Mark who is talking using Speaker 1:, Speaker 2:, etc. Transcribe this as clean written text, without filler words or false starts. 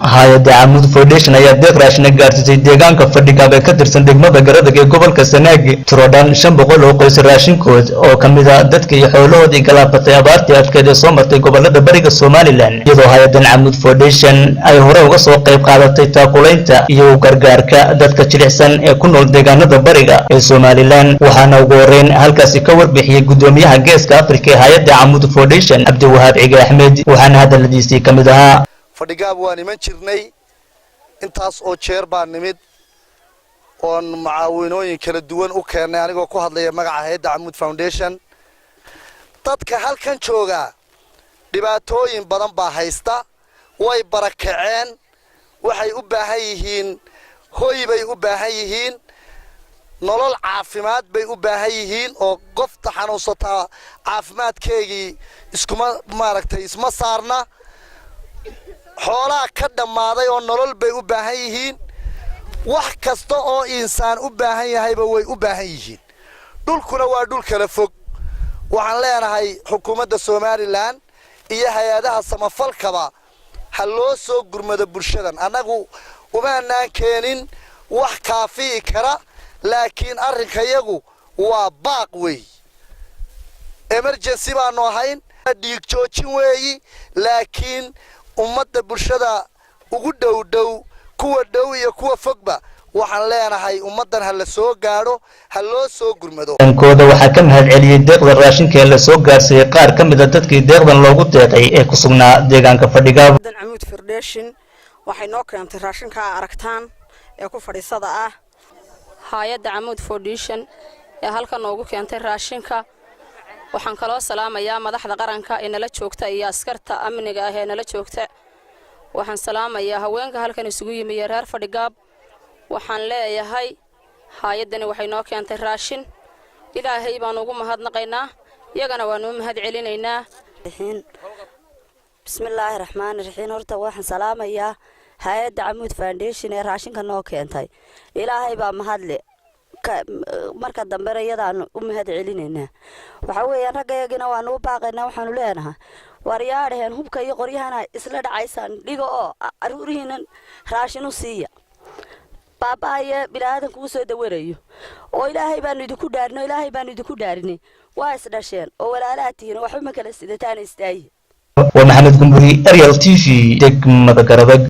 Speaker 1: hay'adda Aamud Foundation ayaa deeq raashin gaarsiisay deegaanka fadhiga ee ka tirsan degmada Garadeg ee gobolka Sanaag tiroodhan 500 oo qoys raashinkood oo kamid ah dadka iyo xoolahoodii galaabatay abaartii adkeed ee soo martay gobolada bariga Soomaaliland iyadoo hay'addan Aamud Foundation ay hore uga soo qayb qaadatay taakulaynta iyo gargaarka dadka jilicsan ee ku nool deegaanada bariga ee Soomaaliland waxaana ugu horeyn halkaas ka warbixiyay gudoomiyaha Geeska Afrika ee hay'adda Aamud Foundation Abdiwahaab Cige Axmed waxaana hadaladiisii kamid ahaa
Speaker 2: fadhigaab waan iman jirnay intaas oo jeer baan nimid oon macaawinooyin kala duwan u keenay anigoo ku hadlaya magaca hay'adda Aamud Foundation dadka halkan jooga dhibaatooyin badan baa haysta way barakaceen waxay u baahan yihiin hoy bay u baahan yihiin nolol caafimaad bay u baahan yihiin oo qofta xanuunsata caafimaadkeegii isma saarna xoolaha ka dhamaaday oo nolol bay u baahan yihiin wax kasta oo insaan u baahan yahayba way u baahan yihiin dhulkuna waa dhul kala fog waxaan leenahay xukuumadda Soomaaliland iyo hay'adaha samafalkaba ha loo soo gurmado bulshadan anagu uma aanan keenin wax kaafi kara laakiin arrinkayagu waa baaq way emergency baan ahayn dhiig joojin weeyi laakiin ummadda bulshada ugu dhow kuwa dhow iyo kuwa fogba waxaan leenahay ummadan ha la soo gaaro ha loo soo gurmado
Speaker 1: kooda waxa ka mahad celiyay deeqda raashinka ee la soo gaarsiiyay qaar ka mid ah dadkii deeqdan loogu deeqay ee ku sugnaa deegaanka fadhiga
Speaker 3: Aamud Foundation waxay noo keentay raashinka aragtaan ee ku fadhiisada ah hay'adda Aamud Foundation ee halka noogu keentay raashinka waxaan kaloo salaamayaa madaxda qaranka ee nala joogta iyo askarta amniga ah ee nala joogta waxaan salaamayaa haweenka halkan isugu yimid reer Fadhigaab waxaan leeyahay hay'addani waxay noo keentay raashin ilaahay baan ugu mahadnaqaynaa iyagana waan u mahad celinaynaa
Speaker 4: bismillaahir rahmaanir rahiim horta waxaan salaamayaa hay'adda Aamud Foundation ee raashinka noo keentay ilaahay baa mahadle marka dambe rayadaan u mahad celinaynaa waxa weeyaan ragayagina waan u baaqaynaa waxaanu leenahay waryaadheen hubka iyo qoryahana isla dhacaysan dhigo oo aruurihiinan raashin u siiya baabaaye bilaadan ku soo dawarayo oo ilaahay baan idinku dhaarinay waa isdhasheen oo walaalaatiina waxba ma kala sidataan istaayay
Speaker 1: wa maxamed gumburi Ariel TV degmada Garadeg